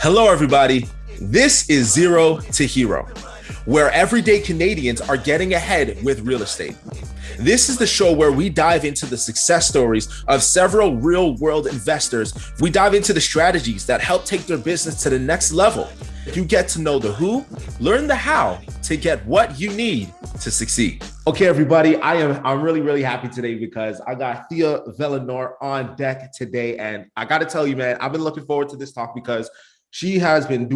Hello, everybody. This is Zero to Hero, where everyday Canadians are getting ahead with real estate. This is the show where we dive into the success stories of several real world investors. We dive into the strategies that help take their business to the next level. You get to know the who, learn the how to get what you need to succeed. Okay, everybody, I'm really happy today because I got Thia Velinor on deck today. And I got to tell you, man, I've been looking forward to this talk because she has been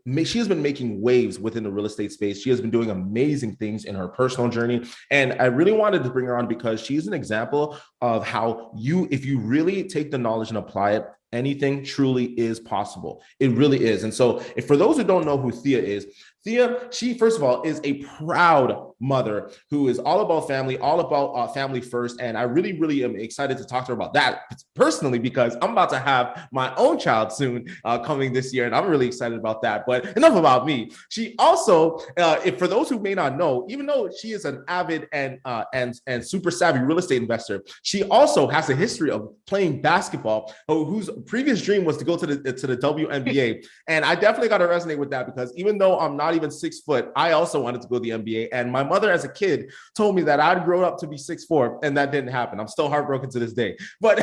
making waves within the real estate space. She has been doing amazing things in her personal journey. And I really wanted to bring her on because she's an example of how if you really take the knowledge and apply it, anything truly is possible. It really is. And so for those who don't know who Thia is, Thia, she, first of all, is a proud mother who is all about family, all about family first. And I really am excited to talk to her about that personally, because I'm about to have my own child soon coming this year. And I'm really excited about that. But enough about me. She also, for those who may not know, even though she is an avid and super savvy real estate investor, she also has a history of playing basketball, whose previous dream was to go to the WNBA. And I definitely got to resonate with that because even though I'm not even 6 foot, I also wanted to go to the NBA. And my mother as a kid told me that I'd grow up to be 6'4", and that didn't happen. I'm still heartbroken to this day, but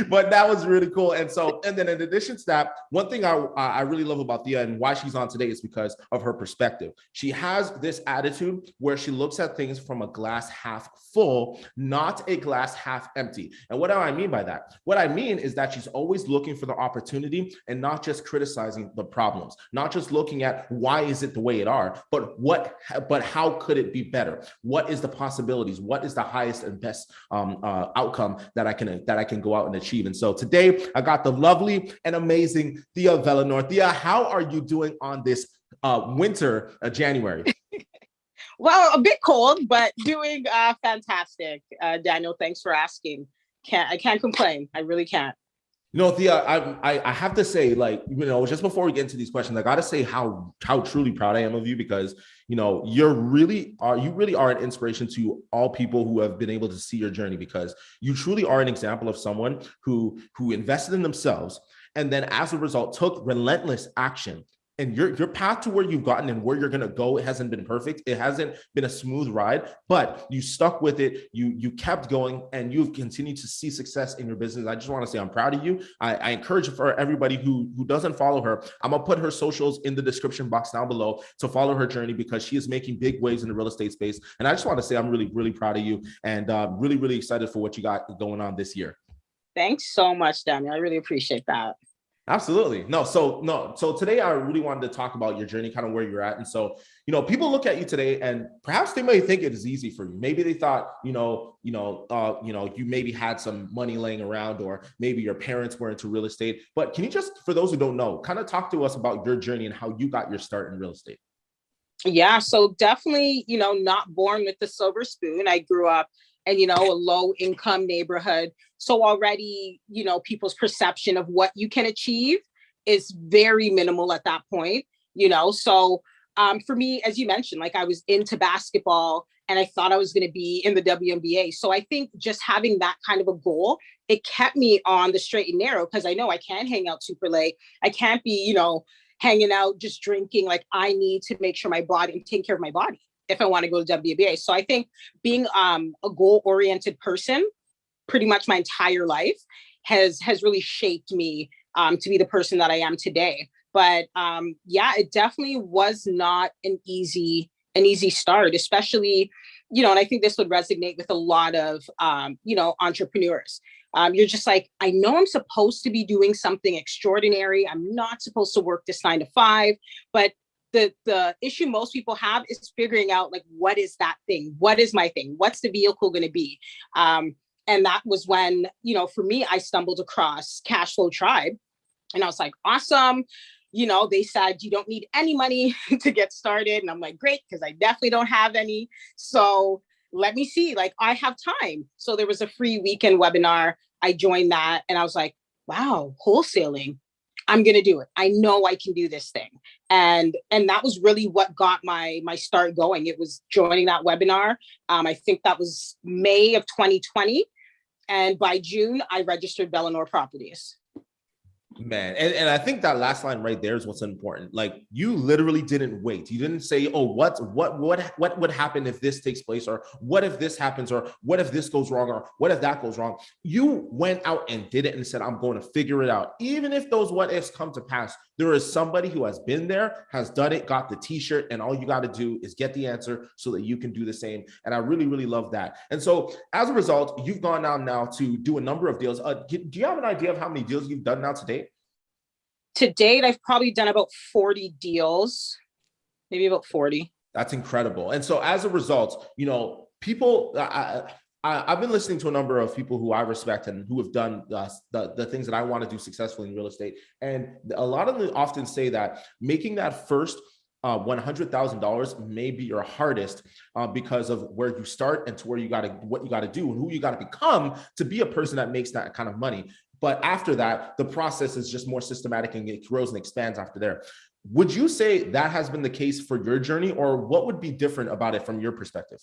but that was really cool. And then in addition to that, one thing I really love about Thia and why she's on today is because of her perspective. She has this attitude where she looks at things from a glass half full, not a glass half empty. And what do I mean by that? What I mean is that she's always looking for the opportunity and not just criticizing the problems, not just looking at why is it the way it are, but how could it be better? What is the possibilities? What is the highest and best outcome that I can go out and achieve? And so today I got the lovely and amazing Thia Velinor. Thia, how are you doing on this winter January? Well, a bit cold, but doing fantastic. Daniel, thanks for asking. I can't complain. I really can't. Thea, I have to say, just before we get into these questions, I got to say how truly proud I am of you because, you really are an inspiration to all people who have been able to see your journey, because you truly are an example of someone who invested in themselves and then as a result took relentless action. And your path to where you've gotten and where you're going to go, it hasn't been perfect. It hasn't been a smooth ride, but you stuck with it. You kept going and you've continued to see success in your business. I just want to say I'm proud of you. I encourage for everybody who doesn't follow her, I'm going to put her socials in the description box down below to follow her journey because she is making big waves in the real estate space. And I just want to say I'm really proud of you and really excited for what you got going on this year. Thanks so much, Daniel. I really appreciate that. Absolutely. So today I really wanted to talk about your journey, kind of where you're at. And so, people look at you today and perhaps they may think it is easy for you. Maybe they thought, you maybe had some money laying around, or maybe your parents were into real estate. But can you just, for those who don't know, kind of talk to us about your journey and how you got your start in real estate? Yeah, so definitely, not born with the silver spoon. I grew up in, a low income neighborhood. So already, people's perception of what you can achieve is very minimal at that point, So for me, as you mentioned, like I was into basketball and I thought I was going to be in the WNBA. So I think just having that kind of a goal, it kept me on the straight and narrow because I know I can't hang out super late. I can't be, hanging out, just drinking. Like I need to make sure my body, I'm taking care of my body if I want to go to WNBA. So I think being a goal-oriented person pretty much my entire life has really shaped me to be the person that I am today. But it definitely was not an easy start, especially, and I think this would resonate with a lot of, entrepreneurs. You're just like, I know I'm supposed to be doing something extraordinary. I'm not supposed to work this 9 to 5, but the issue most people have is figuring out like, what is that thing? What is my thing? What's the vehicle going to be? And that was when, for me, I stumbled across Cashflow Tribe and I was like, awesome. They said, you don't need any money to get started. And I'm like, great, because I definitely don't have any. So let me see, like I have time. So there was a free weekend webinar. I joined that and I was like, wow, wholesaling. I'm going to do it. I know I can do this thing. And that was really what got my start going. It was joining that webinar. I think that was May of 2020. And by June, I registered Velinor properties. Man, and I think that last line right there is what's important. Like, you literally didn't wait. You didn't say, "Oh, what would happen if this takes place, or what if this happens, or what if this goes wrong, or what if that goes wrong." You went out and did it and said, "I'm going to figure it out." Even if those what ifs come to pass, there is somebody who has been there, has done it, got the t-shirt, and all you got to do is get the answer so that you can do the same. And I really, really love that. And so as a result, you've gone on now to do a number of deals. Do you have an idea of how many deals you've done now to date? To date, I've probably done about 40 deals, maybe about 40. That's incredible. And so as a result, people, I've been listening to a number of people who I respect and who have done the things that I want to do successfully in real estate. And a lot of them often say that making that first $100,000 may be your hardest because of where you start and to where what you got to do and who you got to become to be a person that makes that kind of money. But after that, the process is just more systematic and it grows and expands after there. Would you say that has been the case for your journey, or what would be different about it from your perspective?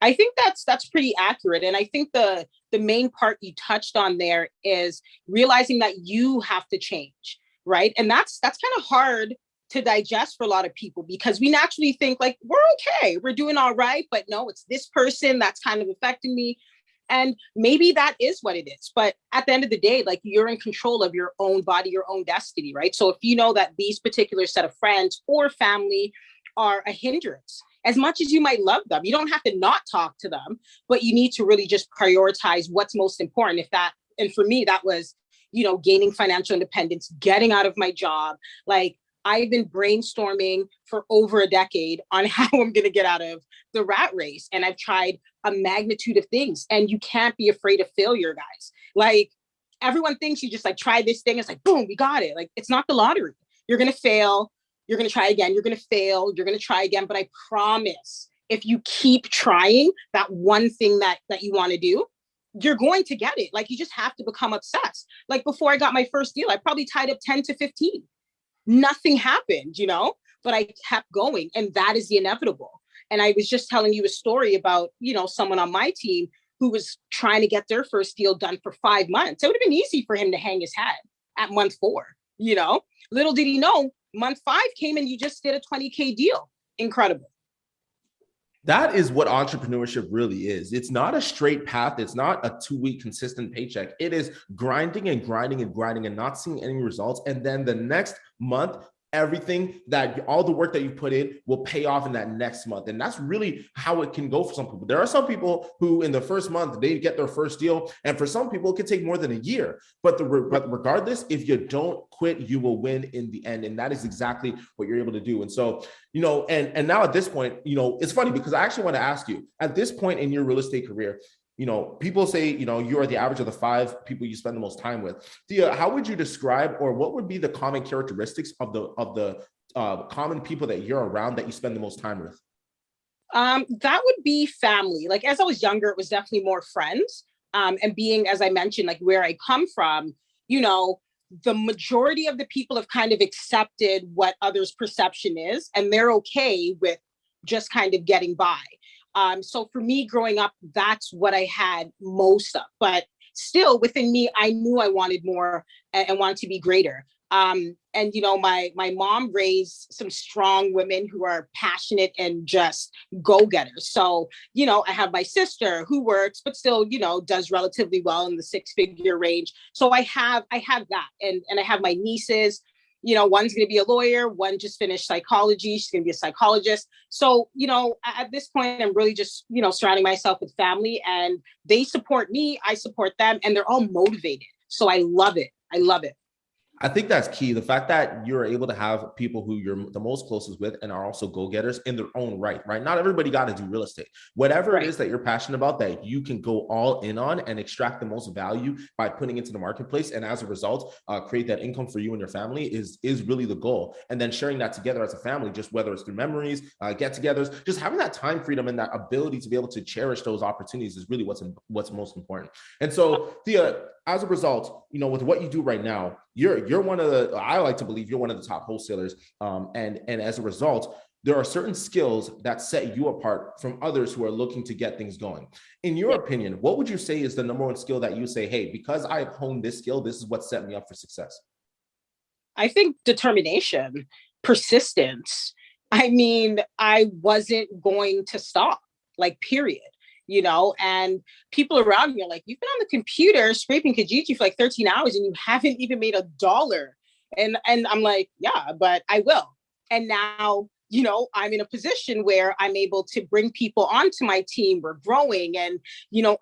I think that's pretty accurate. And I think the main part you touched on there is realizing that you have to change, right? And that's kind of hard to digest for a lot of people, because we naturally think like, we're okay, we're doing all right, but no, it's this person that's kind of affecting me. And maybe that is what it is. But at the end of the day, like, you're in control of your own body, your own destiny, right? So if you know that these particular set of friends or family are a hindrance, as much as you might love them, you don't have to not talk to them, but you need to really just prioritize what's most important. And for me, that was, gaining financial independence, getting out of my job. Like, I've been brainstorming for over a decade on how I'm going to get out of the rat race. And I've tried a magnitude of things, and you can't be afraid of failure, guys. Like, everyone thinks you just like try this thing. It's like, boom, we got it. Like, it's not the lottery. You're going to fail. You're going to try again. You're going to fail. You're going to try again. But I promise, if you keep trying that one thing that you want to do, you're going to get it. Like, you just have to become obsessed. Like, before I got my first deal, I probably tied up 10 to 15. Nothing happened, but I kept going, and that is the inevitable. And I was just telling you a story about, someone on my team who was trying to get their first deal done for 5 months. It would have been easy for him to hang his head at month 4, Little did he know, month 5 came and you just did a 20K deal. Incredible. That is what entrepreneurship really is. It's not a straight path. It's not a 2-week consistent paycheck. It is grinding and grinding and grinding and not seeing any results. And then the next month, all the work that you put in will pay off in that next month. And that's really how it can go for some people. There are some people who in the first month, they get their first deal. And for some people, it could take more than a year. But regardless, if you don't quit, you will win in the end. And that is exactly what you're able to do. And so, and now at this point, it's funny because I actually want to ask you, at this point in your real estate career, people say, you are the average of the 5 people you spend the most time with. Thia, how would you describe, or what would be the common characteristics of the common people that you're around that you spend the most time with? That would be family. Like, as I was younger, it was definitely more friends. And being, as I mentioned, like where I come from, the majority of the people have kind of accepted what others' perception is, and they're okay with just kind of getting by. So for me growing up, that's what I had most of, but still within me, I knew I wanted more and wanted to be greater. And, my mom raised some strong women who are passionate and just go-getters. So, I have my sister who works, but still, does relatively well in the 6-figure range. So I have that. And I have my nieces. One's going to be a lawyer, one just finished psychology. She's going to be a psychologist. So, at this point, I'm really just, surrounding myself with family, and they support me. I support them, and they're all motivated. So I love it. I love it. I think that's key. The fact that you're able to have people who you're the most closest with and are also go-getters in their own right? Not everybody got to do real estate. Whatever it is that you're passionate about, that you can go all in on and extract the most value by putting into the marketplace. And as a result, create that income for you and your family is really the goal. And then sharing that together as a family, just whether it's through memories, get-togethers, just having that time freedom and that ability to be able to cherish those opportunities is really what's most important. And so, Thia, as a result, with what you do right now, you're one of the, I like to believe you're one of the top wholesalers. And as a result, there are certain skills that set you apart from others who are looking to get things going. In your opinion, what would you say is the number one skill that you say, hey, because I've honed this skill, this is what set me up for success? I think determination, persistence. I mean, I wasn't going to stop, like, period. And people around me are like, you've been on the computer scraping Kijiji for like 13 hours and you haven't even made $1. And I'm like, yeah, but I will. And now, I'm in a position where I'm able to bring people onto my team. We're growing and,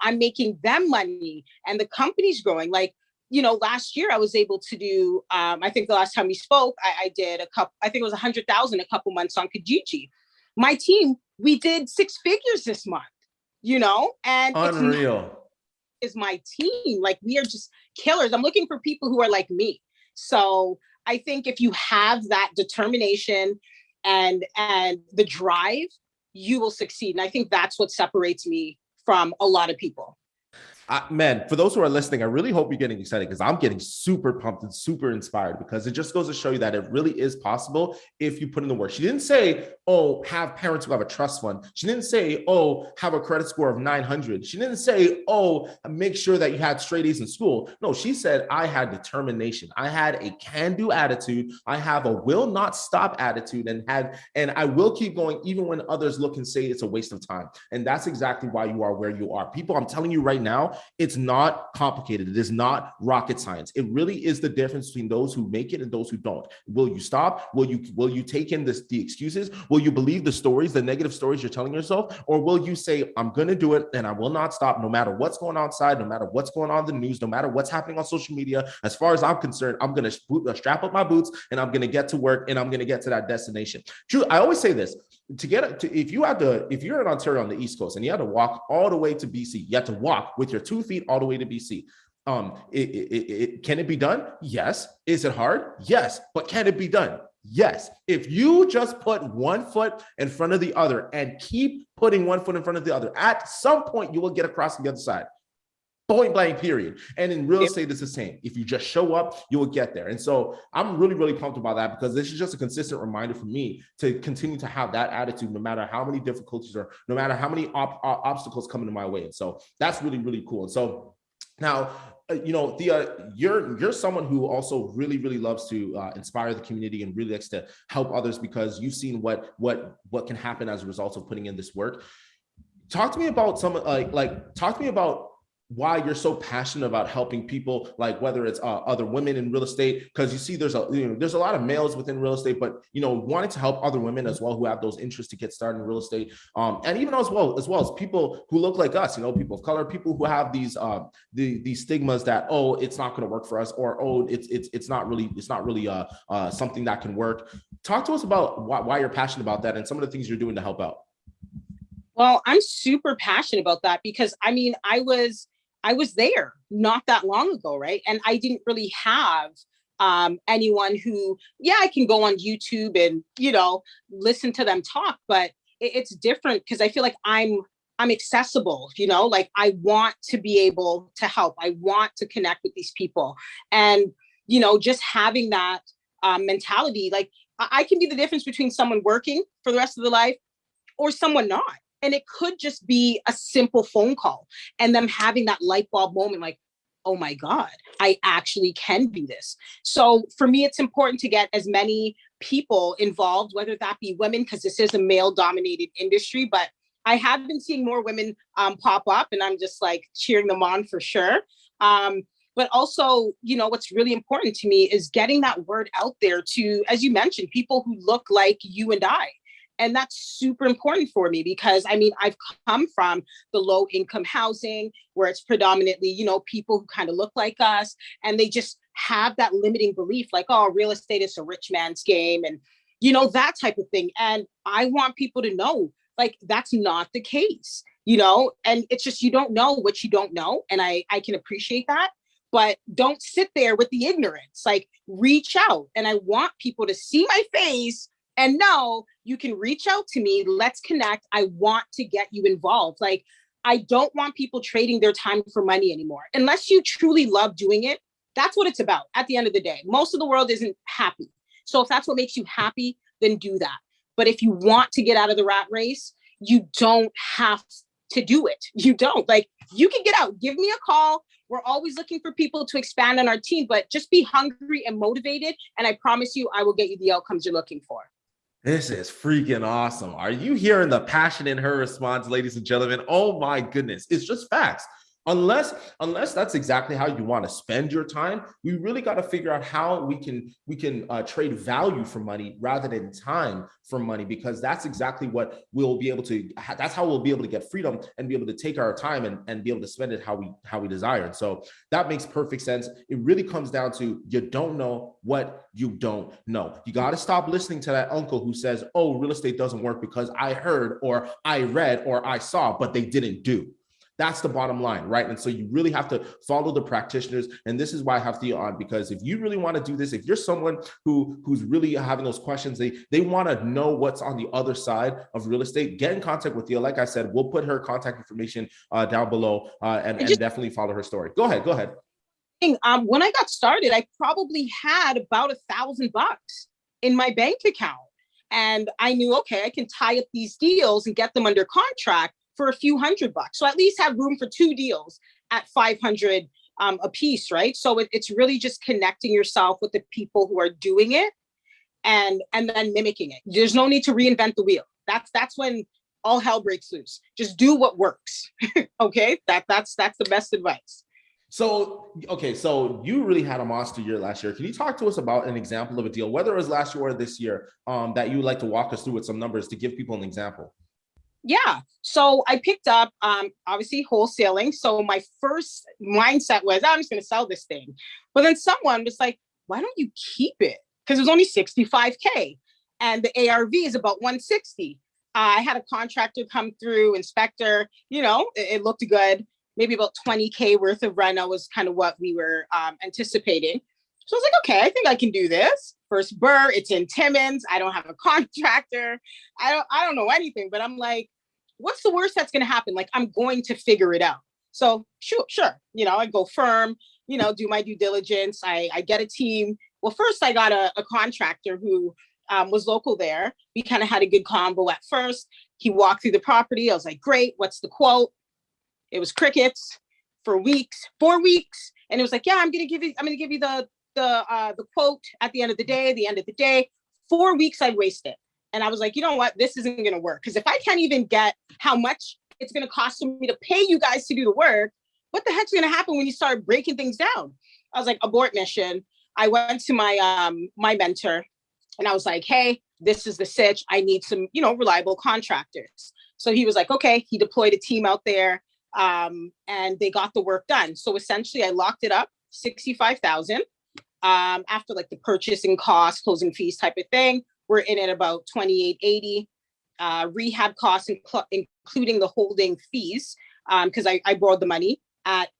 I'm making them money and the company's growing. Like, last year I was able to do, I think the last time we spoke, I did I think it was 100,000 a couple months on Kijiji. My team, we did 6 figures this month, and unreal. Is my team. Like, we are just killers. I'm looking for people who are like me. So I think if you have that determination and the drive, you will succeed. And I think that's what separates me from a lot of people. Man, for those who are listening, I really hope you're getting excited because I'm getting super pumped and super inspired because it just goes to show you that it really is possible if you put in the work. She didn't say, oh, have parents who have a trust fund. She didn't say, oh, have a credit score of 900. She didn't say, oh, make sure that you had straight A's in school. No, she said, I had determination. I had a can-do attitude. I have a will not stop attitude and I will keep going even when others look and say it's a waste of time. And that's exactly why you are where you are. People, I'm telling you right now, it's not complicated. It is not rocket science. It really is the difference between those who make it and those who don't. Will you stop? Will you take in the excuses? Will you believe the stories, the negative stories you're telling yourself? Or will you say, I'm going to do it and I will not stop no matter what's going on outside, no matter what's going on in the news, no matter what's happening on social media. As far as I'm concerned, I'm going to strap up my boots and I'm going to get to work and I'm going to get to that destination. True. I always say this. If you're in Ontario on the East Coast and you had to walk all the way to BC, you have to walk with your 2 feet all the way to BC. Can it be done? Yes. Is it hard? Yes. But can it be done? Yes. If you just put one foot in front of the other and keep putting one foot in front of the other, at some point you will get across the other side. Point blank, period. And in real estate, it's the same. If you just show up, you will get there. And so I'm really, really pumped about that because this is just a consistent reminder for me to continue to have that attitude, no matter how many difficulties or no matter how many obstacles come into my way. And so that's really, really cool. And so now, Thia, you're someone who also really, really loves to inspire the community and really likes to help others because you've seen what can happen as a result of putting in this work. Talk to me about talk to me about why you're so passionate about helping people, like whether it's other women in real estate, because you see there's a lot of males within real estate, but wanting to help other women as well who have those interests to get started in real estate, and even as well as people who look like us, people of color, people who have these stigmas that, oh, it's not going to work for us, or oh, it's not really something that can work. Talk to us about why you're passionate about that and some of the things you're doing to help out. Well, I'm super passionate about that because I was there not that long ago, right? And I didn't really have anyone who, I can go on YouTube and, listen to them talk, but it's different because I feel like I'm accessible, like I want to be able to help. I want to connect with these people. And, just having that mentality, like I can be the difference between someone working for the rest of their life or someone not. And it could just be a simple phone call and them having that light bulb moment, like, oh my God, I actually can do this. So for me, it's important to get as many people involved, whether that be women, because this is a male dominated industry, but I have been seeing more women pop up and I'm just like cheering them on for sure. But also, what's really important to me is getting that word out there to, as you mentioned, people who look like you and I. And that's super important for me because, I've come from the low income housing where it's predominantly, people who kind of look like us and they just have that limiting belief like, oh, real estate is a rich man's game and, that type of thing. And I want people to know, like, that's not the case, and it's just, you don't know what you don't know. And I can appreciate that. But don't sit there with the ignorance, like reach out. And I want people to see my face and no, you can reach out to me. Let's connect. I want to get you involved. Like, I don't want people trading their time for money anymore. Unless you truly love doing it, that's what it's about at the end of the day. Most of the world isn't happy. So if that's what makes you happy, then do that. But if you want to get out of the rat race, you don't have to do it. You don't. Like, You can get out. Give me a call. We're always looking for people to expand on our team, but just be hungry and motivated. And I promise you, I will get you the outcomes you're looking for. This is freaking awesome. Are you hearing the passion in her response, ladies and gentlemen? Oh my goodness. It's just facts. Unless that's exactly how you want to spend your time, we really got to figure out how we can trade value for money rather than time for money, because that's exactly what we'll be able to. That's how we'll be able to get freedom and be able to take our time and be able to spend it how we desire. And so that makes perfect sense. It really comes down to you don't know what you don't know. You got to stop listening to that uncle who says, "Oh, real estate doesn't work because I heard or I read or I saw, but they didn't do." That's the bottom line, right? And so you really have to follow the practitioners. And this is why I have Thia on, because if you really want to do this, if you're someone who's really having those questions, they want to know what's on the other side of real estate, get in contact with Thia. Like I said, we'll put her contact information down below and definitely follow her story. Go ahead. When I got started, I probably had about $1,000 in my bank account. And I knew, okay, I can tie up these deals and get them under contract for a few $100. So at least have room for 2 deals at 500 a piece, right? So it's really just connecting yourself with the people who are doing it and then mimicking it. There's no need to reinvent the wheel. That's when all hell breaks loose. Just do what works. Okay, that's the best advice. So, okay, so you really had a monster year last year. Can you talk to us about an example of a deal, whether it was last year or this year, that you would like to walk us through with some numbers to give people an example? Yeah. So I picked up, obviously wholesaling. So my first mindset was, I'm just going to sell this thing. But then someone was like, why don't you keep it? Because it was only 65K and the ARV is about 160. I had a contractor come through, inspector, it looked good. Maybe about 20K worth of reno was kind of what we were anticipating. So I was like, okay, I think I can do this. First burr, it's in Timmins. I don't have a contractor. I don't know anything, but I'm like, what's the worst that's going to happen? Like, I'm going to figure it out. So sure. I go firm, do my due diligence. I get a team. Well, first I got a contractor who was local there. We kind of had a good combo at first. He walked through the property. I was like, great. What's the quote? It was crickets for weeks, 4 weeks. And it was like, yeah, I'm going to give you the quote at the end of the day. 4 weeks I wasted. And I was like, you know what? This isn't going to work. Because if I can't even get how much it's going to cost me to pay you guys to do the work, what the heck's going to happen when you start breaking things down? I was like, abort mission. I went to my my mentor and I was like, hey, this is the sitch. I need some, reliable contractors. So he was like, okay. He deployed a team out there and they got the work done. So essentially I locked it up, 65,000. After like the purchasing costs, closing fees type of thing, we're in at about 2880. Rehab costs, including the holding fees, because I borrowed the money at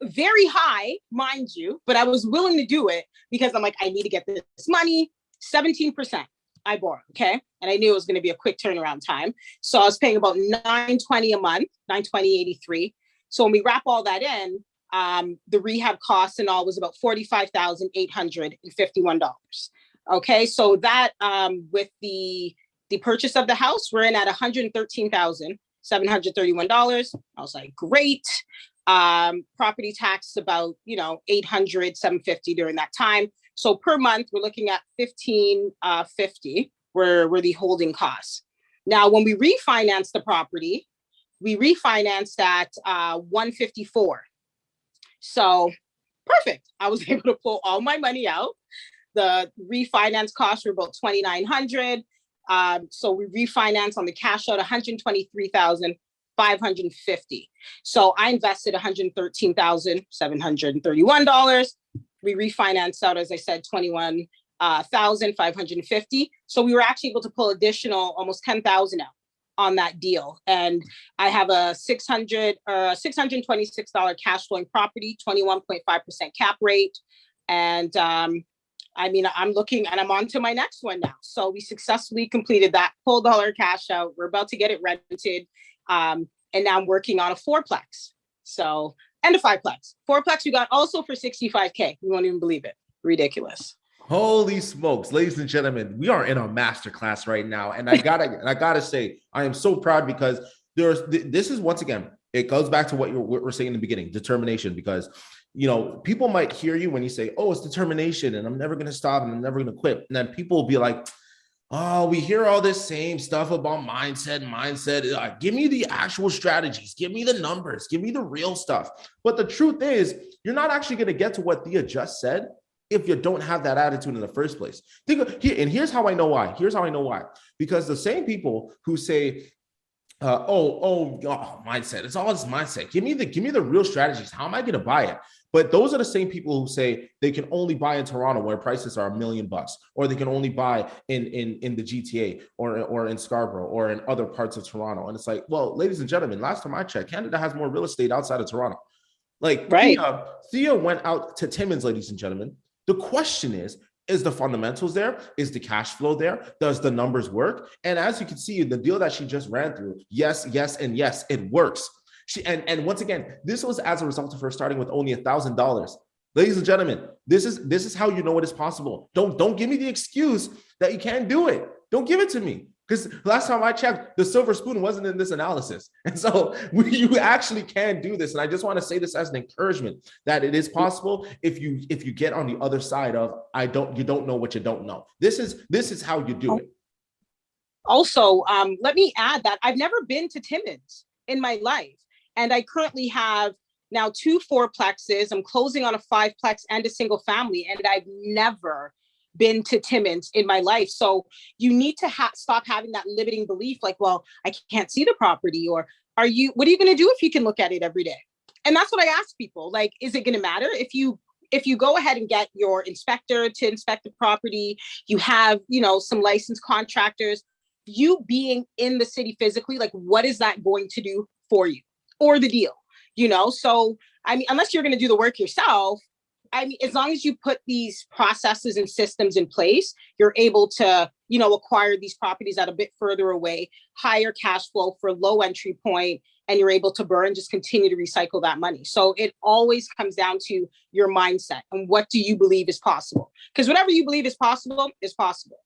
very high, mind you, but I was willing to do it because I'm like, I need to get this money. 17% I borrowed, okay? And I knew it was going to be a quick turnaround time. So I was paying about $920 a month, $920.83. So when we wrap all that in, the rehab costs and all was about $45,851. Okay, so that with the purchase of the house, we're in at $113,731. I was like, great. Property tax about $800, $750 during that time. So per month, we're looking at $1,550 were the holding costs. Now, when we refinanced the property, we refinanced at $154. So perfect. I was able to pull all my money out. The refinance costs were about $2,900. So we refinanced on the cash out $123,550. So I invested $113,731. We refinanced out, as I said, $21,550. So we were actually able to pull additional almost $10,000 out on that deal. And I have a $626 cash flowing property, 21.5% cap rate. And I'm looking and I'm on to my next one now. So we successfully completed that, pulled all our cash out. We're about to get it rented. And now I'm working on a 4-plex. So, and a 5-plex. 4-plex we got also for 65K. You won't even believe it. Ridiculous. Holy smokes, ladies and gentlemen, we are in a masterclass right now. And I gotta say, I am so proud because this is, once again, It goes back to what we're saying in the beginning, determination, because people might hear you when you say, oh, it's determination and I'm never going to stop and I'm never going to quit. And then people will be like, oh, we hear all this same stuff about mindset. Give me the actual strategies. Give me the numbers. Give me the real stuff. But the truth is, you're not actually going to get to what Thia just said if you don't have that attitude in the first place. Here's how I know why. Because the same people who say, mindset. It's all this mindset. Give me the real strategies. How am I going to buy it? But those are the same people who say they can only buy in Toronto where prices are $1 million, or they can only buy in the GTA or in Scarborough or in other parts of Toronto. And it's like, well, ladies and gentlemen, last time I checked, Canada has more real estate outside of Toronto. Like, right. Thia went out to Timmins, ladies and gentlemen. The question is the fundamentals there? Is the cash flow there? Does the numbers work? And as you can see, the deal that she just ran through, yes, and yes, it works. And once again, this was as a result of her starting with only $1,000. Ladies and gentlemen, this is how you know it is possible. Don't give me the excuse that you can't do it. Don't give it to me. Because last time I checked, the silver spoon wasn't in this analysis. And so you actually can do this. And I just want to say this as an encouragement that it is possible if you get on the other side of you don't know what you don't know. This is how you do it. Also, let me add that I've never been to Timmins in my life. And I currently have now 2 4-plexes. I'm closing on a 5-plex and a single family. And I've never been to Timmins in my life. So you need to stop having that limiting belief, like, well, I can't see the property, or what are you going to do if you can look at it every day? And that's what I ask people. Like, is it going to matter if you go ahead and get your inspector to inspect the property, you have, some licensed contractors, you being in the city physically, like, what is that going to do for you or the deal? So, I mean, unless you're going to do the work yourself, I mean, as long as you put these processes and systems in place, you're able to, acquire these properties at a bit further away, higher cash flow for low entry point, and you're able to burn, just continue to recycle that money. So it always comes down to your mindset and what do you believe is possible? Because whatever you believe is possible is possible.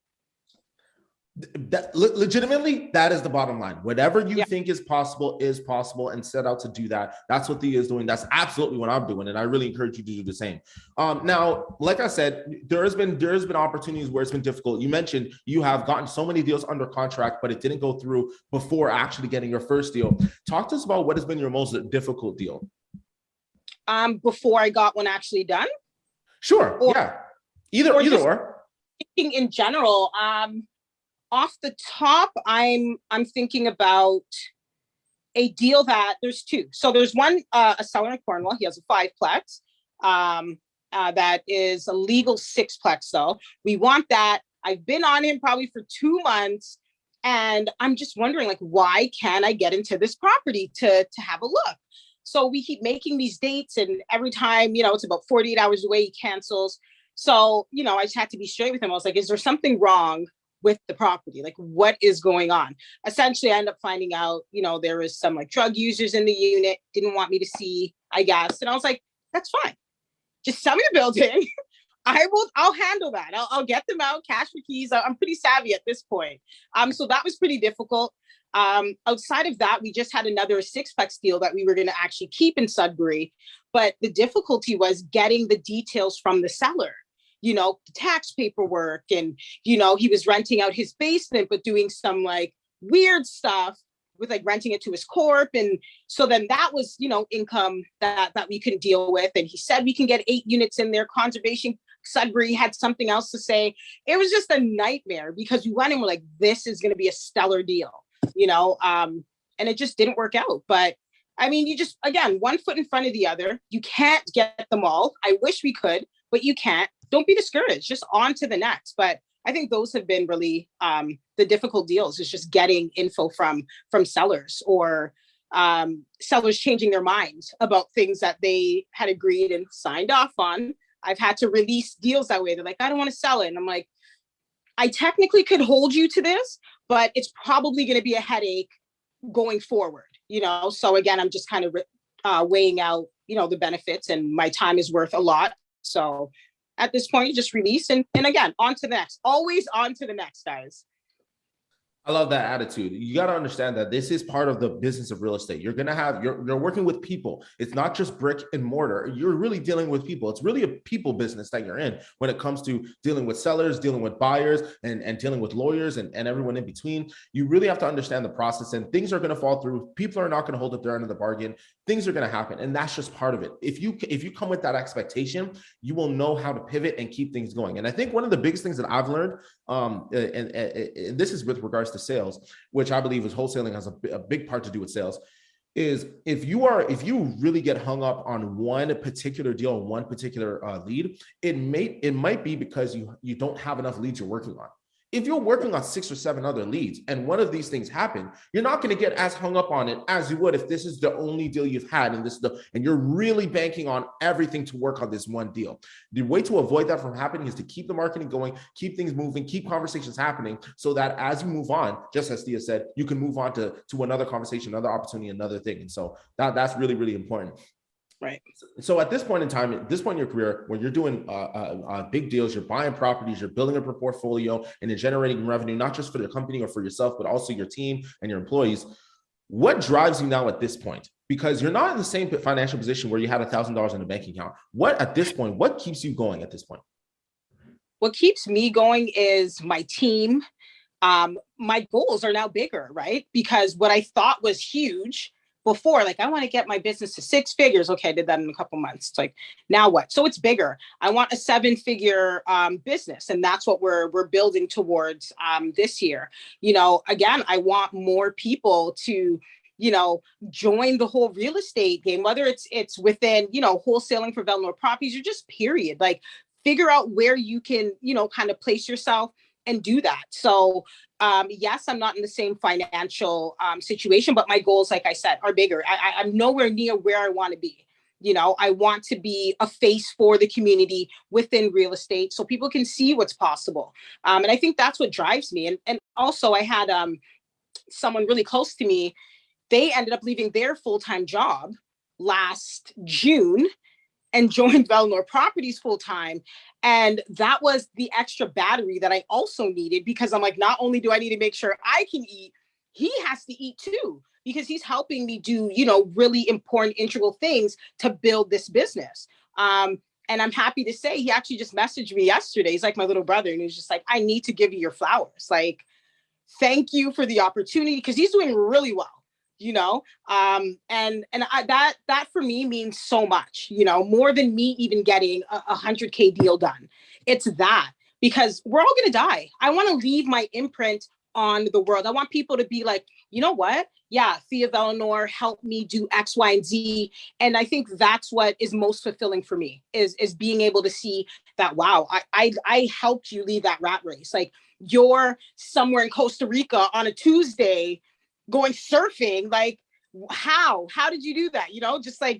That legitimately, that is the bottom line. Whatever you think is possible, and set out to do that. That's what Thia is doing. That's absolutely what I'm doing, and I really encourage you to do the same. Now, like I said, there has been opportunities where it's been difficult. You mentioned you have gotten so many deals under contract, but it didn't go through before actually getting your first deal. Talk to us about what has been your most difficult deal. Before I got one actually done. Sure. Either or. Thinking in general. Off the top, I'm thinking about a deal that there's 2. So there's one, a seller in Cornwall. He has a 5-plex that is a legal 6-plex though. We want that. I've been on him probably for 2 months, and I'm just wondering, like, why can't I get into this property to have a look? So we keep making these dates, and every time, it's about 48 hours away, he cancels. So, I just had to be straight with him. I was like, is there something wrong with the property? Like, what is going on? Essentially, I ended up finding out, there was some like drug users in the unit, didn't want me to see, I guess. And I was like, that's fine. Just sell me the building. I'll handle that. I'll get them out, cash for keys. I'm pretty savvy at this point. So that was pretty difficult. Outside of that, we just had another 6-plex deal that we were going to actually keep in Sudbury. But the difficulty was getting the details from the seller. The tax paperwork, and, he was renting out his basement, but doing some like weird stuff with like renting it to his corp. And so then that was, income that we couldn't deal with. And he said, we can get 8 units in there. Conservation Sudbury had something else to say. It was just a nightmare because we went and we're like, this is going to be a stellar deal, and it just didn't work out. But I mean, you just, again, one foot in front of the other. You can't get them all. I wish we could, but you can't. Don't be discouraged, just on to the next. But I think those have been really the difficult deals, is just getting info from sellers, or sellers changing their minds about things that they had agreed and signed off on. I've had to release deals that way. They're like, I don't want to sell it. And I'm like, I technically could hold you to this, but it's probably going to be a headache going forward, So again, I'm just kind of weighing out, the benefits, and my time is worth a lot. So at this point, you just release and again, on to the next. Always on to the next, guys. I love that attitude. You got to understand that this is part of the business of real estate. You're working with people. It's not just brick and mortar. You're really dealing with people. It's really a people business that you're in when it comes to dealing with sellers, dealing with buyers, and dealing with lawyers and everyone in between. You really have to understand the process, and things are going to fall through. People are not going to hold up their end of the bargain. Things are going to happen. And that's just part of it. If you come with that expectation, you will know how to pivot and keep things going. And I think one of the biggest things that I've learned, and this is with regards to sales, which I believe is wholesaling has a big part to do with sales, is if you really get hung up on one particular deal, one particular lead, it might be because you don't have enough leads you're working on. If you're working on 6 or 7 other leads and one of these things happen, you're not going to get as hung up on it as you would if this is the only deal you've had and you're really banking on everything to work on this one deal. The way to avoid that from happening is to keep the marketing going, keep things moving, keep conversations happening so that as you move on, just as Thia said, you can move on to another conversation, another opportunity, another thing. And so that's really, really important. Right. So at this point in time, at this point in your career, when you're doing big deals, you're buying properties, you're building up a portfolio, and you're generating revenue, not just for the company or for yourself, but also your team and your employees. What drives you now at this point? Because you're not in the same financial position where you had $1,000 in a bank account. What keeps you going at this point? What keeps me going is my team. My goals are now bigger, right? Because what I thought was huge before, like I want to get my business to 6 figures. Okay, I did that in a couple months. It's like, now what? So it's bigger. I want a 7-figure business, and that's what we're building towards this year. Again, I want more people to join the whole real estate game, whether it's within wholesaling for Velinor properties or just period. Like figure out where you can kind of place yourself and do that. So yes, I'm not in the same financial situation, but my goals, like I said, are bigger. I'm nowhere near where I want to be. I want to be a face for the community within real estate so people can see what's possible. And I think that's what drives me. And also I had someone really close to me. They ended up leaving their full-time job last June and joined Velinor Properties full-time. And that was the extra battery that I also needed, because I'm like, not only do I need to make sure I can eat, he has to eat too, because he's helping me do, really important, integral things to build this business. And I'm happy to say he actually just messaged me yesterday. He's like my little brother. And he's just like, I need to give you your flowers. Like, thank you for the opportunity, because he's doing really well. That for me means so much, more than me even getting a 100K deal done. It's that, because we're all going to die. I want to leave my imprint on the world. I want people to be like, you know what? Yeah, Thia Velinor helped me do X, Y, and Z. And I think that's what is most fulfilling for me is being able to see that, wow, I helped you lead that rat race. Like you're somewhere in Costa Rica on a Tuesday going surfing. Like, how did you do that?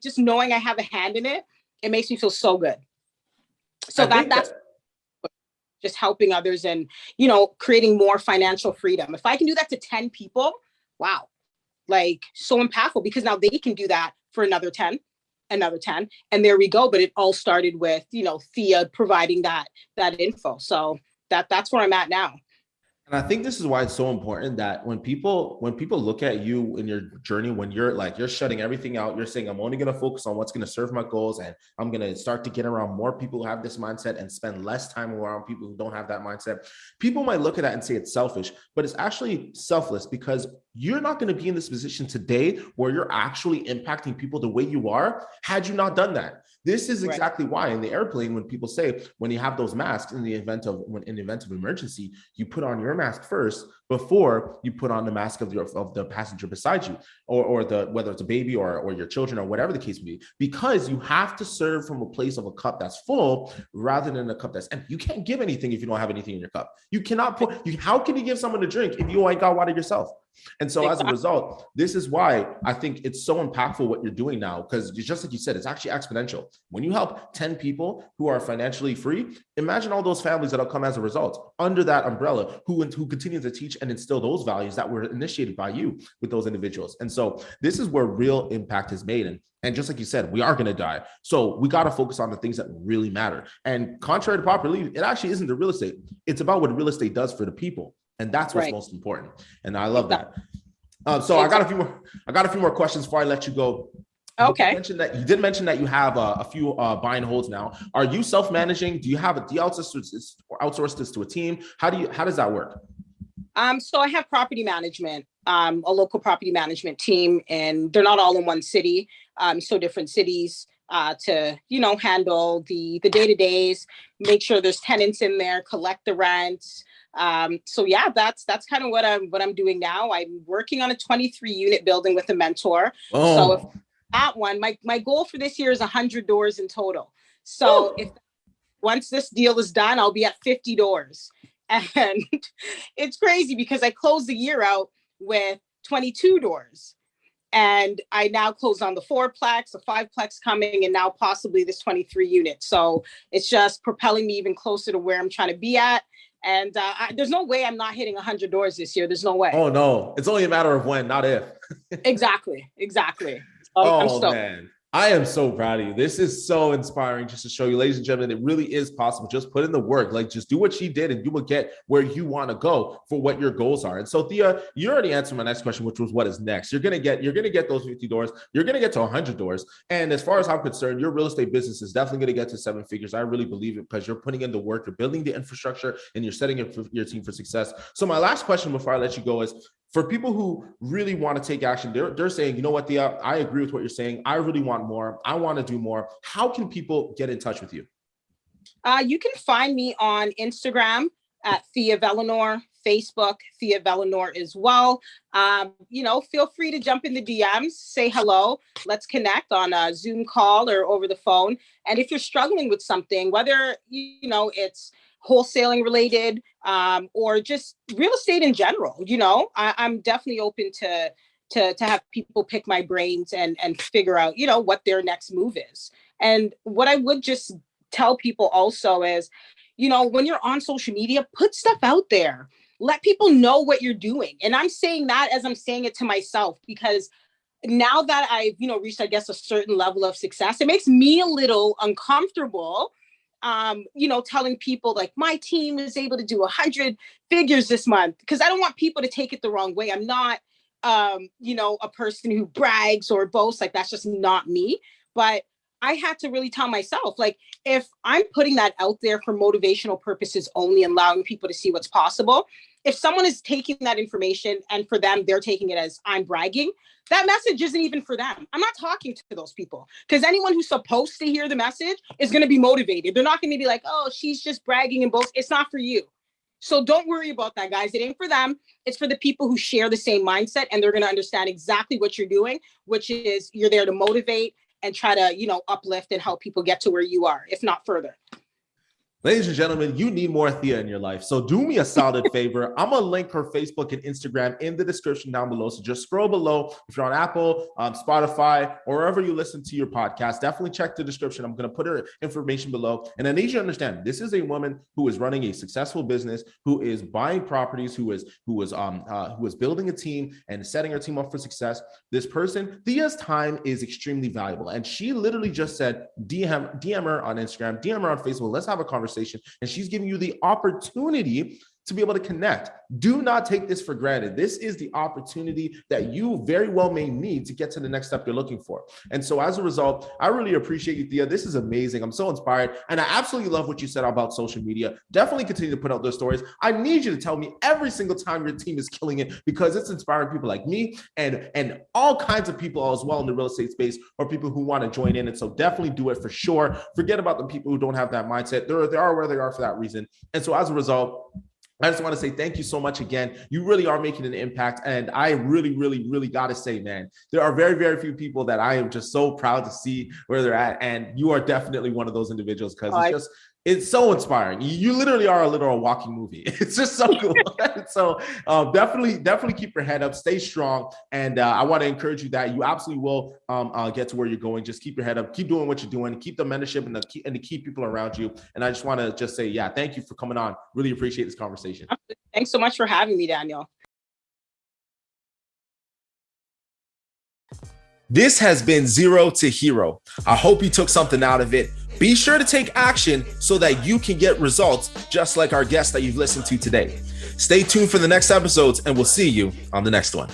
Just knowing I have a hand in it, it makes me feel so good. So that's just helping others and, creating more financial freedom. If I can do that to 10 people, wow, like so impactful, because now they can do that for another 10, and there we go. But it all started with, Thia providing that info. So that's where I'm at now. And I think this is why it's so important that when people look at you in your journey, when you're shutting everything out, you're saying, I'm only going to focus on what's going to serve my goals. And I'm going to start to get around more people who have this mindset and spend less time around people who don't have that mindset. People might look at that and say it's selfish, but it's actually selfless, because you're not going to be in this position today where you're actually impacting people the way you are had you not done that. This is exactly why in the airplane, when people say, when you have those masks in the event of emergency, you put on your mask first before you put on the mask of the passenger beside you, or whether it's a baby or your children or whatever the case may be, because you have to serve from a place of a cup that's full rather than a cup that's empty. You can't give anything if you don't have anything in your cup. You cannot how can you give someone a drink if you ain't got water yourself? And so as a result, this is why I think it's so impactful what you're doing now, because just like you said, it's actually exponential. When you help 10 people who are financially free, imagine all those families that'll come as a result under that umbrella who continue to teach and instill those values that were initiated by you with those individuals. And so this is where real impact is made. And just like you said, we are going to die. So we got to focus on the things that really matter. And contrary to popular belief, it actually isn't the real estate. It's about what real estate does for the people. And that's what's Right. most important. And I love that. So I got a few more questions before I let you go. Okay. You did mention that you have a few buy and holds now. Are you self-managing? Do you outsource this to a team? How does that work? So I have property management, a local property management team, and they're not all in one city. So different cities to, handle the day-to-days, make sure there's tenants in there, collect the rents. So yeah, that's kind of what I'm doing now. I'm working on a 23 unit building with a mentor. Oh. So if that one, my goal for this year is 100 doors in total. So if once this deal is done, I'll be at 50 doors. And it's crazy because I closed the year out with 22 doors. And I now close on the 4-plex, a 5-plex coming, and now possibly this 23 unit. So it's just propelling me even closer to where I'm trying to be at. And there's no way I'm not hitting 100 doors this year. There's no way. Oh, no. It's only a matter of when, not if. Exactly. Oh, man. I am so proud of you. This is so inspiring just to show you, ladies and gentlemen, it really is possible. Just put in the work, like just do what she did and you will get where you want to go for what your goals are. And so Thia, you already answered my next question, which was what is next? You're going to get those 50 doors. You're going to get to 100 doors. And as far as I'm concerned, your real estate business is definitely going to get to 7 figures. I really believe it because you're putting in the work, you're building the infrastructure, and you're setting up your team for success. So my last question before I let you go is, for people who really want to take action, they're saying, you know what, Thia, I agree with what you're saying. I really want more. I want to do more. How can people get in touch with you? You can find me on Instagram at Thia Velinor, Facebook, Thia Velinor as well. Feel free to jump in the DMs, say hello. Let's connect on a Zoom call or over the phone. And if you're struggling with something, whether, it's wholesaling related or just real estate in general, I'm definitely open to have people pick my brains and figure out, what their next move is. And what I would just tell people also is, when you're on social media, put stuff out there. Let people know what you're doing. And I'm saying that as I'm saying it to myself, because now that I've, reached, I guess, a certain level of success, it makes me a little uncomfortable, telling people like my team is able to do 100 figures this month, because I don't want people to take it the wrong way. I'm not, a person who brags or boasts. Like, that's just not me. But I had to really tell myself, like, if I'm putting that out there for motivational purposes only, allowing people to see what's possible, if someone is taking that information and for them, they're taking it as I'm bragging, that message isn't even for them. I'm not talking to those people, because anyone who's supposed to hear the message is going to be motivated. They're not going to be like, oh, she's just bragging and boast. It's not for you. So don't worry about that, guys. It ain't for them. It's for the people who share the same mindset, and they're going to understand exactly what you're doing, which is you're there to motivate and try to, uplift and help people get to where you are, if not further. Ladies and gentlemen, you need more Thia in your life. So do me a solid favor. I'm going to link her Facebook and Instagram in the description down below. So just scroll below. If you're on Apple, Spotify, or wherever you listen to your podcast, definitely check the description. I'm going to put her information below. And I need you to understand, this is a woman who is running a successful business, who is buying properties, who is building a team and setting her team up for success. This person, Thia's time is extremely valuable. And she literally just said, DM her on Instagram, DM her on Facebook. Let's have a conversation. And she's giving you the opportunity to be able to connect. Do not take this for granted. This is the opportunity that you very well may need to get to the next step you're looking for. And so as a result, I really appreciate you, Thia. This is amazing. I'm so inspired. And I absolutely love what you said about social media. Definitely continue to put out those stories. I need you to tell me every single time your team is killing it, because it's inspiring people like me and all kinds of people as well in the real estate space, or people who want to join in. And so definitely do it for sure. Forget about the people who don't have that mindset. They are where they are for that reason. And so as a result, I just want to say thank you so much again. You really are making an impact. And I really, really, really got to say, man, there are very, very few people that I am just so proud to see where they're at. And you are definitely one of those individuals, because it's so inspiring. You literally are a literal walking movie. It's just so cool. So definitely keep your head up, stay strong. And I want to encourage you that you absolutely will get to where you're going. Just keep your head up, keep doing what you're doing, keep the mentorship and the key people around you. And I just want to just say, yeah, thank you for coming on. Really appreciate this conversation. Thanks so much for having me, Daniel. This has been Zero to Hero. I hope you took something out of it. Be sure to take action so that you can get results just like our guests that you've listened to today. Stay tuned for the next episodes, and we'll see you on the next one.